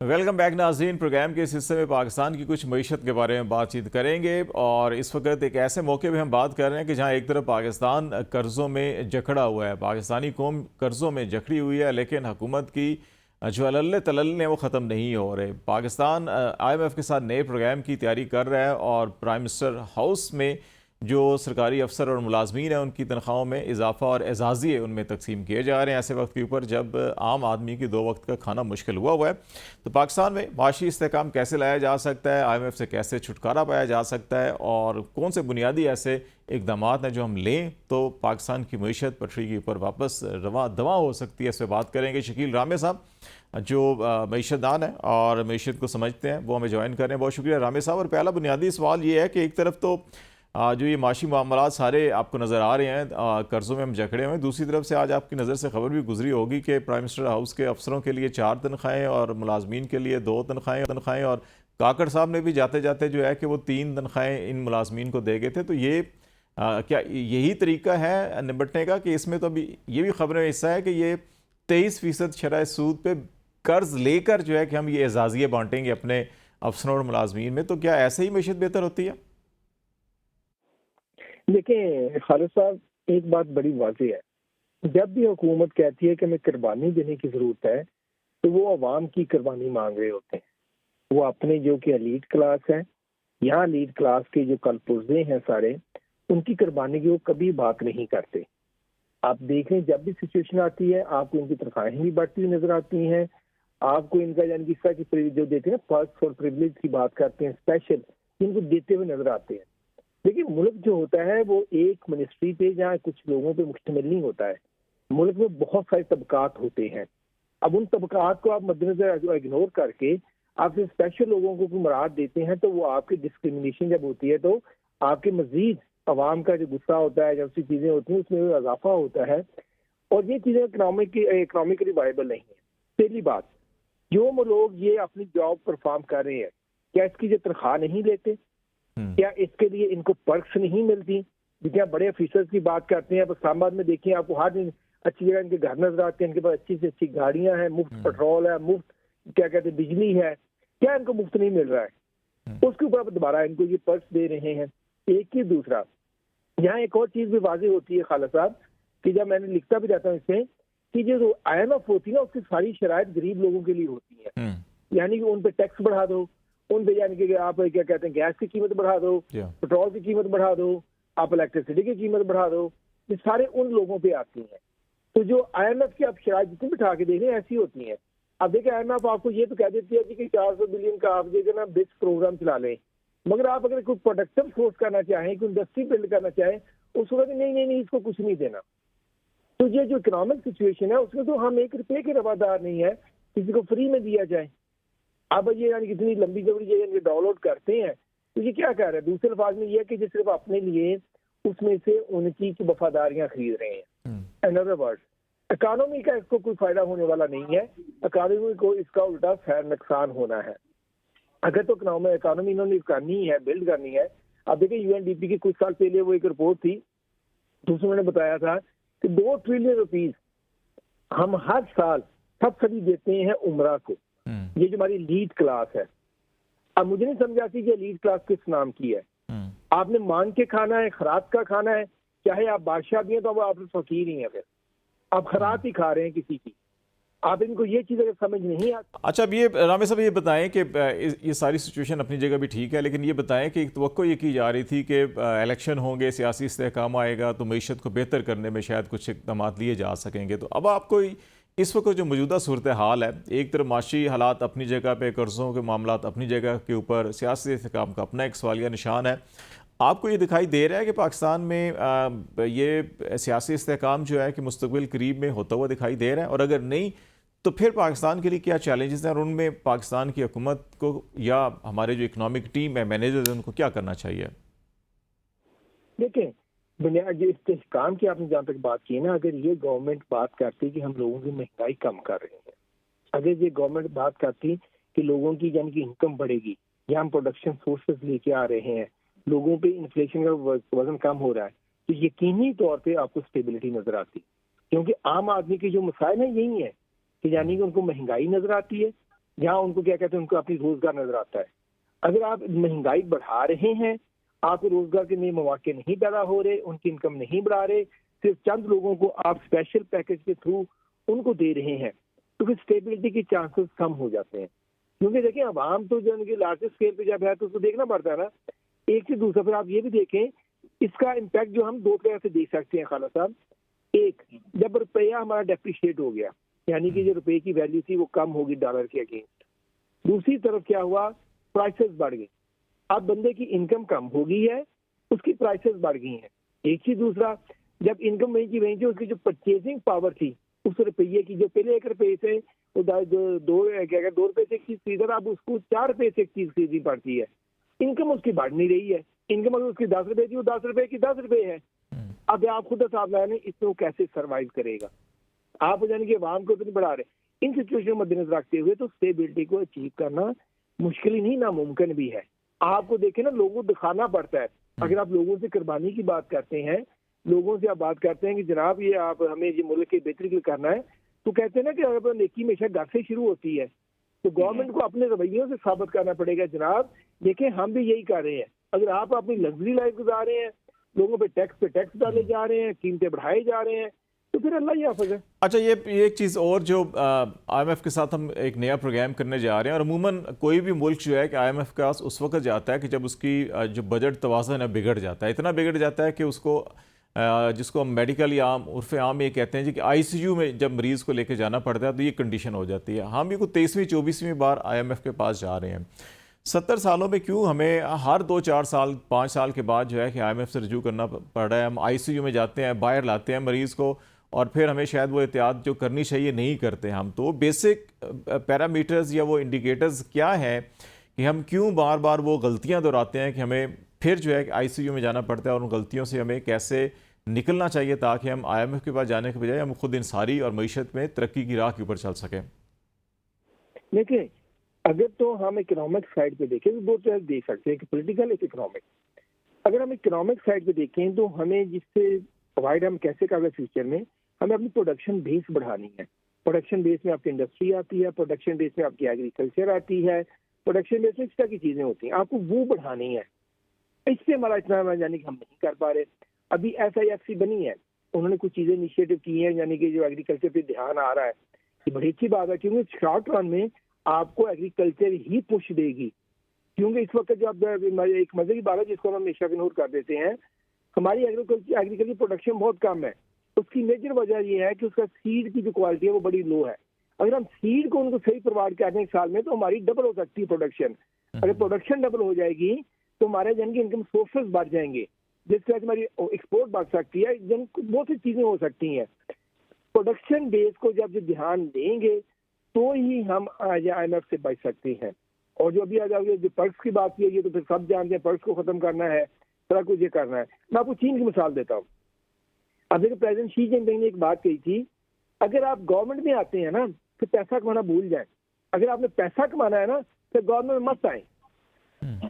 Welcome back ناظرین، programme کے اس حصے میں پاکستان کی کچھ معیشت کے بارے میں بات چیت کریں گے، اور اس وقت ایک ایسے موقع پہ ہم بات کر رہے ہیں کہ جہاں ایک طرف پاکستان قرضوں میں جکڑا ہوا ہے، پاکستانی قوم قرضوں میں جکڑی ہوئی ہے، لیکن حکومت کی جو علل تلل ہیں وہ ختم نہیں ہو رہے۔ پاکستان آئی ایم ایف کے ساتھ نئے پروگرام کی تیاری کر رہا ہے، اور پرائم منسٹر ہاؤس میں جو سرکاری افسر اور ملازمین ہیں ان کی تنخواہوں میں اضافہ اور اعزازیے ان میں تقسیم کیے جا رہے ہیں، ایسے وقت کے اوپر جب عام آدمی کی 2 وقت کا کھانا مشکل ہوا ہے۔ تو پاکستان میں معاشی استحکام کیسے لایا جا سکتا ہے، آئی ایم ایف سے کیسے چھٹکارا پایا جا سکتا ہے، اور کون سے بنیادی ایسے اقدامات ہیں جو ہم لیں تو پاکستان کی معیشت پٹری کے اوپر واپس دواں ہو سکتی ہے، اس پہ بات کریں گے۔ شکیل رامے صاحب جو معیشت دان ہیں اور معیشت کو سمجھتے ہیں، وہ ہمیں جوائن کر رہے ہیں۔ بہت شکریہ رامے صاحب۔ اور پہلا بنیادی سوال یہ ہے کہ ایک طرف تو جو یہ معاشی معاملات سارے آپ کو نظر آ رہے ہیں، قرضوں میں ہم جکڑے ہوئے ہیں، دوسری طرف سے آج آپ کی نظر سے خبر بھی گزری ہوگی کہ پرائم منسٹر ہاؤس کے افسروں کے لیے 4 تنخواہیں اور ملازمین کے لیے 2 تنخواہیں، اور کاکڑ صاحب نے بھی جاتے جاتے جو ہے کہ وہ 3 تنخواہیں ان ملازمین کو دے گئے تھے۔ تو یہ کیا یہی طریقہ ہے نمٹنے کا، کہ اس میں تو ابھی یہ بھی خبریں میں حصہ ہے کہ یہ 23% شرح سود پہ قرض لے کر جو ہے کہ ہم یہ اعزازیے بانٹیں گے اپنے افسروں اور ملازمین میں، تو کیا ایسے ہی معیشت بہتر ہوتی ہے؟ دیکھیں خالد صاحب، ایک بات بڑی واضح ہے، جب بھی حکومت کہتی ہے کہ ہمیں قربانی دینے کی ضرورت ہے تو وہ عوام کی قربانی مانگ رہے ہوتے ہیں۔ وہ اپنے جو کہ ایلیٹ کلاس ہے، یہاں ایلیٹ کلاس کے جو کل پرزے ہیں سارے، ان کی قربانی کی وہ کبھی بات نہیں کرتے۔ آپ دیکھیں جب بھی سچویشن آتی ہے آپ کو ان کی تنخواہیں بھی بڑھتی ہوئی نظر آتی ہیں، آپ کو ان کا یعنی اس طرح کی جو دیتے ہیں فرسٹ اور پریویلیج کی بات کرتے ہیں اسپیشل، ان کو دیتے ہوئے نظر آتے ہیں۔ لیکن ملک جو ہوتا ہے وہ ایک منسٹری پہ جہاں کچھ لوگوں پہ مشتمل نہیں ہوتا ہے، ملک میں بہت سارے طبقات ہوتے ہیں۔ اب ان طبقات کو آپ مد نظر اگنور کر کے آپ سے اسپیشل لوگوں کو کوئی مراد دیتے ہیں تو وہ آپ کی ڈسکریمنیشن جب ہوتی ہے تو آپ کے مزید عوام کا جو غصہ ہوتا ہے، جب سی چیزیں ہوتی ہیں اس میں اضافہ ہوتا ہے، اور یہ چیزیں اکنامکلی وائبل نہیں ہیں۔ پہلی بات، جو لوگ یہ اپنی جاب پرفارم کر رہے ہیں کیا اس کی جو تنخواہ نہیں لیتے؟ کیا اس کے لیے ان کو پرکس نہیں ملتی؟ جتنے بڑے آفیسرز کی بات کرتے ہیں، اب اسلام آباد میں دیکھیں آپ کو ہر دن اچھی جگہ ان کے گھر نظر آتے ہیں، ان کے پاس اچھی سے اچھی گاڑیاں ہیں، مفت پیٹرول ہے، مفت کیا کہتے ہیں بجلی ہے، کیا ان کو مفت نہیں مل رہا ہے؟ اس کے اوپر دوبارہ ان کو یہ پرکس دے رہے ہیں۔ ایک ہی دوسرا یہاں ایک اور چیز بھی واضح ہوتی ہے خالد صاحب، کہ جب میں نے لکھتا بھی رہتا ہوں اس میں کہ جو آئی ایم ایف ہوتی ہے نا اس کی ساری شرائط غریب لوگوں کے لیے ہوتی ہیں، یعنی کہ ان پہ ٹیکس بڑھا دو، ان پہ یعنی کہ آپ کیا کہتے ہیں گیس کی قیمت بڑھا دو، پیٹرول کی قیمت بڑھا دو، آپ الیکٹریسٹی کی قیمت بڑھا دو، یہ سارے ان لوگوں پہ آتی ہیں۔ تو جو آئی ایم ایف کی آپ شرائط جتنی بٹھا کے دیکھ رہے ہیں ایسی ہوتی ہیں۔ اب دیکھیں آئی ایم ایف آپ کو یہ تو کہہ دیتی ہے کہ 400 بلین کا آپ دیکھیں نا بس پروگرام چلا لیں، مگر آپ اگر کوئی پروڈکٹیو سورس کرنا چاہیں، کوئی انڈسٹری بلڈ کرنا چاہیں، اس وقت نہیں اس کو کچھ نہیں دینا۔ تو یہ جو اکنامک سچویشن ہے اس میں تو ہم 1 روپے کے روادار نہیں ہے کسی کو فری میں دیا جائے۔ اب یہ یعنی کتنی لمبی چوڑی ڈاؤن لوڈ کرتے ہیں تو یہ کیا کہہ رہے ہیں؟ دوسرے الفاظ میں یہ کہ جو صرف اپنے لیے اس میں سے ان کی وفاداریاں خرید رہے ہیں۔ ان ادر ورڈ، اکانومی کا اس کو کوئی فائدہ ہونے والا نہیں ہے، اکانومی کو اس کا الٹا خیر نقصان ہونا ہے۔ اگر تو اکانومی انہوں نے کرنی ہے، بلڈ کرنی ہے۔ اب دیکھیں یو این ڈی پی کی کچھ سال پہلے وہ ایک رپورٹ تھی جس میں نے بتایا تھا کہ 2 ٹریلین روپیز ہم ہر سال سبسڈی دیتے ہیں عمرہ کو، یہ جو ہماری لیڈ کلاس ہے۔ اب مجھے نہیں سمجھ آتی کہ لیڈ کلاس کس نام کی ہے۔ آپ نے مانگ کے کھانا ہے، خراب کا کھانا ہے، چاہے آپ بادشاہ بھی ہیں تو آپ فقیر ہی ہیں، پھر آپ خراب ہی کھا رہے ہیں کسی کی۔ آپ ان کو یہ چیز اگر سمجھ نہیں آتی۔ اچھا، اب یہ رامے صاحب یہ بتائیں کہ یہ ساری سچویشن اپنی جگہ بھی ٹھیک ہے، لیکن یہ بتائیں کہ ایک توقع یہ کی جا رہی تھی کہ الیکشن ہوں گے، سیاسی استحکام آئے گا تو معیشت کو بہتر کرنے میں شاید کچھ اقدامات لیے جا سکیں گے۔ تو اب آپ کو اس وقت جو موجودہ صورتحال ہے، ایک طرف معاشی حالات اپنی جگہ پہ، قرضوں کے معاملات اپنی جگہ کے اوپر، سیاسی استحکام کا اپنا ایک سوالیہ نشان ہے، آپ کو یہ دکھائی دے رہا ہے کہ پاکستان میں یہ سیاسی استحکام جو ہے کہ مستقبل قریب میں ہوتا ہوا دکھائی دے رہا ہے؟ اور اگر نہیں تو پھر پاکستان کے لیے کیا چیلنجز ہیں، اور ان میں پاکستان کی حکومت کو یا ہمارے جو اکنامک ٹیم ہے، مینیجرز ہیں، ان کو کیا کرنا چاہیے؟ دیکھیں بنیاد جو استحکام کی آپ نے جہاں تک بات کی نا، اگر یہ گورنمنٹ بات کرتی کہ ہم لوگوں کی مہنگائی کم کر رہے ہیں، اگر یہ گورنمنٹ بات کرتی کہ لوگوں کی یعنی کہ انکم بڑھے گی یا ہم پروڈکشن سورسز لے کے آ رہے ہیں، لوگوں پہ انفلیشن کا وزن کم ہو رہا ہے، تو یقینی طور پہ آپ کو اسٹیبلٹی نظر آتی، کیونکہ عام آدمی کے جو مسائل ہیں یہی ہیں کہ یعنی کہ ان کو مہنگائی نظر آتی ہے، جہاں ان کو کیا کہتے ہیں ان کو اپنی روزگار نظر آتا ہے. اگر آپ مہنگائی بڑھا رہے ہیں, آپ کو روزگار کے نئے مواقع نہیں پیدا ہو رہے, ان کی انکم نہیں بڑھا رہے, صرف چند لوگوں کو آپ اسپیشل پیکج کے تھرو ان کو دے رہے ہیں, تو پھر اسٹیبلٹی کے چانسز کم ہو جاتے ہیں. کیونکہ دیکھیں عوام تو جو ان کی لارج اسکیل پہ جب ہے تو اس کو دیکھنا پڑتا ہے نا ایک سے دوسرا. پھر آپ یہ بھی دیکھیں اس کا امپیکٹ جو ہم دو طرح سے دیکھ سکتے ہیں خالد صاحب. ایک, جب روپیہ ہمارا ڈیپریشیٹ ہو گیا, یعنی کہ جو روپے کی ویلیو تھی وہ کم ہوگی ڈالر کے اگینسٹ. دوسری طرف کیا ہوا, پرائسز بڑھ گئے. اب بندے کی انکم کم ہو گئی ہے, اس کی پرائسز بڑھ گئی ہیں. ایک چیز. دوسرا, جب انکم وہیں کی وہیں تھی, اس کی جو پرچیزنگ پاور تھی اس روپیے کی, جو پہلے 1 روپے سے 2 روپے سے ایک چیز خریدا, اب اس کو 4 روپے سے ایک چیز خریدنی پڑتی ہے. انکم اس کی بڑھ نہیں رہی ہے. انکم اگر اس کی 10 روپے تھی, وہ 10 روپے کی 10 روپے ہے. اب آپ خود حساب لگائیں اس میں وہ کیسے سروائیو کرے گا. آپ یعنی کہ عوام کو اتنی بڑھا رہے. ان سچویشن کو مد نظر رکھتے ہوئے تو اسٹیبلٹی کو اچیو کرنا مشکل ہی نہیں, ناممکن بھی ہے. آپ کو دیکھیں نا, لوگوں کو دکھانا پڑتا ہے. اگر آپ لوگوں سے قربانی کی بات کرتے ہیں, لوگوں سے آپ بات کرتے ہیں کہ جناب یہ آپ ہمیں یہ ملک کے بہتری کے لیے کرنا ہے, تو کہتے ہیں نا کہ نیکی ہمیشہ گھر سے شروع ہوتی ہے. تو گورنمنٹ کو اپنے رویوں سے ثابت کرنا پڑے گا, جناب دیکھیں ہم بھی یہی کر رہے ہیں. اگر آپ اپنی لگژری لائف گزار رہے ہیں, لوگوں پہ ٹیکس ڈالے جا رہے ہیں, قیمتیں بڑھائے جا رہے ہیں, تو پھر اللہ ہی حافظ ہے. اچھا, یہ ایک چیز اور, جو آئی ایم ایف کے ساتھ ہم ایک نیا پروگرام کرنے جا رہے ہیں, اور عموماً کوئی بھی ملک جو ہے کہ آئی ایم ایف کے پاس اس وقت جاتا ہے کہ جب اس کی جو بجٹ توازن ہے بگڑ جاتا ہے. اتنا بگڑ جاتا ہے کہ اس کو جس کو ہم میڈیکل یا عرف عام یہ کہتے ہیں جی کہ آئی سی یو میں جب مریض کو لے کے جانا پڑتا ہے تو یہ کنڈیشن ہو جاتی ہے. ہم یہ کو 23ویں 24ویں بار آئی ایم ایف کے پاس جا رہے ہیں. 70 سالوں میں کیوں ہمیں ہر 2-4 سال 5 سال کے بعد جو ہے کہ آئی ایم ایف سے رجوع کرنا پڑ رہا ہے. ہم آئی سی یو میں جاتے ہیں, باہر لاتے ہیں مریض کو, اور پھر ہمیں شاید وہ احتیاط جو کرنی چاہیے نہیں کرتے ہم. تو بیسک پیرامیٹرز یا وہ انڈیکیٹرز کیا ہے کہ ہم کیوں بار بار وہ غلطیاں دہراتے ہیں کہ ہمیں پھر جو ہے کہ آئی سی یو میں جانا پڑتا ہے, اور ان غلطیوں سے ہمیں کیسے نکلنا چاہیے تاکہ ہم آئی ایم ایف کے پاس جانے کے بجائے ہم خود انصاری اور معیشت میں ترقی کی راہ کے اوپر چل سکیں. دیکھیں اگر تو ہم اکنامک سائڈ پہ دیکھیں تو دو طرح دیکھ سکتے ہیں, کہ پولیٹیکل ایک اکنامک. اگر ہم اکنامک سائڈ پہ دیکھیں تو ہمیں جس سے پرووائڈ ہم کیسے کر رہے ہیں فیوچر میں, ہمیں اپنی پروڈکشن بیس بڑھانی ہے. پروڈکشن بیس میں آپ کی انڈسٹری آتی ہے, پروڈکشن بیس میں آپ کی ایگریکلچر آتی ہے, پروڈکشن بیس میں اس طرح کی چیزیں ہوتی ہیں, آپ کو وہ بڑھانی ہے. اس سے ہمارا اتنا یعنی کہ ہم نہیں کر پا رہے. ابھی ایس آئی ایف سی بنی ہے, انہوں نے کچھ چیزیں انیشیٹو کی ہیں, یعنی کہ جو ایگریکلچر پہ دھیان آ رہا ہے, یہ بڑی اچھی بات ہے, کیونکہ شارٹ رن میں آپ کو ایگریکلچر ہی پش دے گی. کیونکہ اس وقت جو ایک مزے کی بات ہے جس کو ہم ہمیشہ اگنور کر دیتے ہیں, ہماری ایگریکلچر پروڈکشن بہت کم ہے. اس کی میجر وجہ یہ ہے کہ اس کا سیڈ کی جو کوالٹی ہے وہ بڑی لو ہے. اگر ہم سیڈ کو ان کو صحیح پرووائڈ کرنے ایک سال میں, تو ہماری ڈبل ہو سکتی ہے پروڈکشن. اگر پروڈکشن ڈبل ہو جائے گی تو ہمارے جن کی انکم سورسز بڑھ جائیں گے, جس سے ہماری ایکسپورٹ بڑھ سکتی ہے, جن بہت سی چیزیں ہو سکتی ہیں. پروڈکشن بیس کو جب دھیان دیں گے تو ہی ہم آئی ایم ایف سے بچ سکتے ہیں. اور جو ابھی جو پرس کی بات کی ہے, یہ تو پھر سب جانتے ہیں, پرس کو ختم کرنا ہے, سارا کچھ یہ کرنا ہے. میں آپ کو چین کی مثال دیتا ہوں. اب دیکھیں پریزیڈنٹ شی جن پنگ نے ایک بات کہی تھی, اگر آپ گورنمنٹ میں آتے ہیں نا پھر پیسہ کمانا بھول جائیں. اگر آپ نے پیسہ کمانا ہے نا پھر گورنمنٹ میں مت آئیں.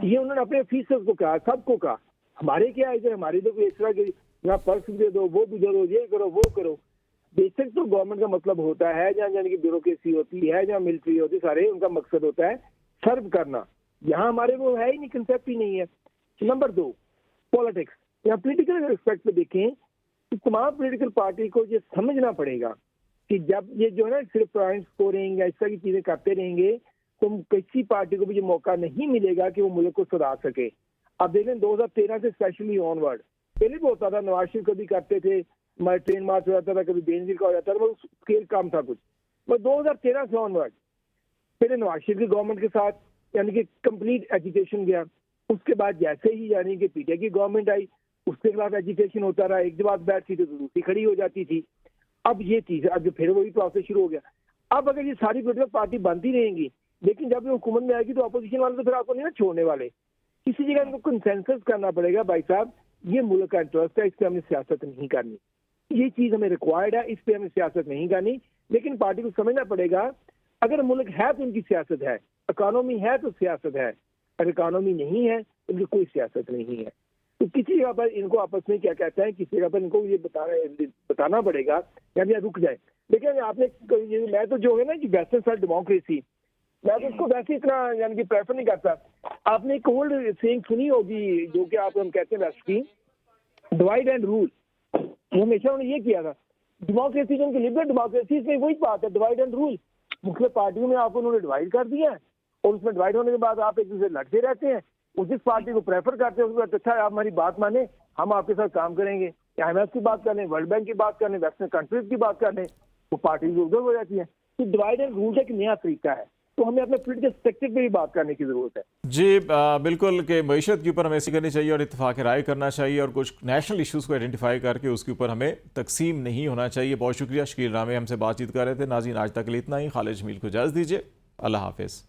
یہ انہوں نے اپنے آفیسرز کو کہا, سب کو کہا. ہمارے کیا ہے, ہماری تو اس طرح کی یہاں پرس دے دو, وہ بھی دے دو, یہ کرو وہ کرو. بیسک تو گورنمنٹ کا مطلب ہوتا ہے, جہاں یعنی کہ بیوروکریسی ہوتی ہے, جہاں ملٹری ہوتی ہے, سارے ان کا مقصد ہوتا ہے سرو کرنا. یہاں ہمارے وہ ہے ہی نہیں, کنسیپٹ ہی نہیں ہے. Number 2, politics. یہاں پولیٹیکل ریسپیکٹ پہ دیکھیں تو تمام پولیٹیکل پارٹی کو یہ سمجھنا پڑے گا کہ جب یہ جو ہے نا صرف پوائنٹ اسکورنگ یا اس طرح کی چیزیں کرتے رہیں گے تو کسی پارٹی کو بھی یہ موقع نہیں ملے گا کہ وہ ملک کو سدھار سکے. اب دیکھیں 2013 سے اسپیشلی آن ورڈ, پہلے بھی ہوتا تھا, نواز شریف کبھی کرتے تھے, ہمارے ٹرین مارچ ہو جاتا تھا, کبھی بینظیر کا ہو جاتا تھا, وہ اسکیل کام تھا کچھ. پر 2013 سے آن ورڈ پہلے نواز شریف کی گورنمنٹ کے ساتھ یعنی کہ کمپلیٹ ایجوکیشن گیا. اس کے بعد جیسے ہی یعنی کہ پی ٹی آئی کی گورنمنٹ آئی, اس کے خلاف ایجوکیشن ہوتا رہا, ایک جماعت بیٹھتی تھی تو دوسری کھڑی ہو جاتی تھی. اب یہ چیز اب جو پھر وہی پروسیس شروع ہو گیا. اب اگر یہ ساری پولیٹیکل پارٹی بنتی رہیں گی, لیکن جب یہ حکومت میں آئے گی تو اپوزیشن والے تو پھر آپ کو نہیں نا چھوڑنے والے. کسی جگہ ان کو کنسنسس کرنا پڑے گا, بھائی صاحب یہ ملک کا انٹرسٹ ہے, اس پہ ہمیں سیاست نہیں کرنی, یہ چیز ہمیں ریکوائرڈ ہے, اس پہ ہمیں سیاست نہیں کرنی. لیکن پارٹی کو سمجھنا پڑے گا اگر ملک ہے تو ان کی سیاست ہے, اکانومی ہے تو سیاست ہے, اگر اکانومی نہیں ہے تو ان کی کوئی سیاست نہیں ہے. تو کسی جگہ پر ان کو آپس میں کیا کہتا ہے, کسی جگہ پر ان کو یہ بتانا پڑے گا یا رک جائے. لیکن آپ نے میں تو جو ہے نا کہ ویسٹرن سائڈ ڈیموکریسی, میں تو اس کو ویسے اتنا یعنی کہ پریفر نہیں کرتا. آپ نے ایک اولڈ سینگ سنی ہوگی جو کہ آپ ہم کہتے ہیں ویسٹ کی ڈیوائڈ اینڈ رول. وہ ہمیشہ انہوں نے یہ کیا تھا. ڈیموکریسی جو ان کی لبرل ڈیموکریسی اس میں وہی بات ہے, ڈیوائڈ اینڈ رول. مختلف پارٹیوں میں آپ کو انہوں نے ڈیوائڈ کر دیا ہے اور اس میں ڈیوائڈ ہونے کے بعد آپ ایک دوسرے سے لڑتے رہتے ہیں. وہ جس پارٹی کو پریفر کرتے ہیں اس کو اچھا آپ ہماری بات مانیں, ہم آپ کے ساتھ کام کریں گے. IMF کی بات کر لیں, ورلڈ بینک کی بات کر لیں, ویسٹرن کنٹریز کی بات کر لیں, وہ پارٹیز ادھر ہو جاتی ہیں. تو ڈیوائڈ اینڈ رول ایک نیا طریقہ ہے, تو ہمیں اپنے پولیٹیکل اسٹرکچر پہ بھی بات کرنے کی ضرورت ہے. جی بالکل, کہ معیشت کے اوپر ہمیں ایسی کرنی چاہیے اور اتفاق رائے کرنا چاہیے اور کچھ نیشنل ایشوز کو آئیڈینٹیفائی کر کے اس کے اوپر ہمیں تقسیم نہیں ہونا چاہیے. بہت شکریہ. شکیل رامے ہم سے بات چیت کر رہے تھے. ناظرین آج تک کے لیے اتنا ہی. خالد جمیل کو اجازت دیجیے. اللہ حافظ.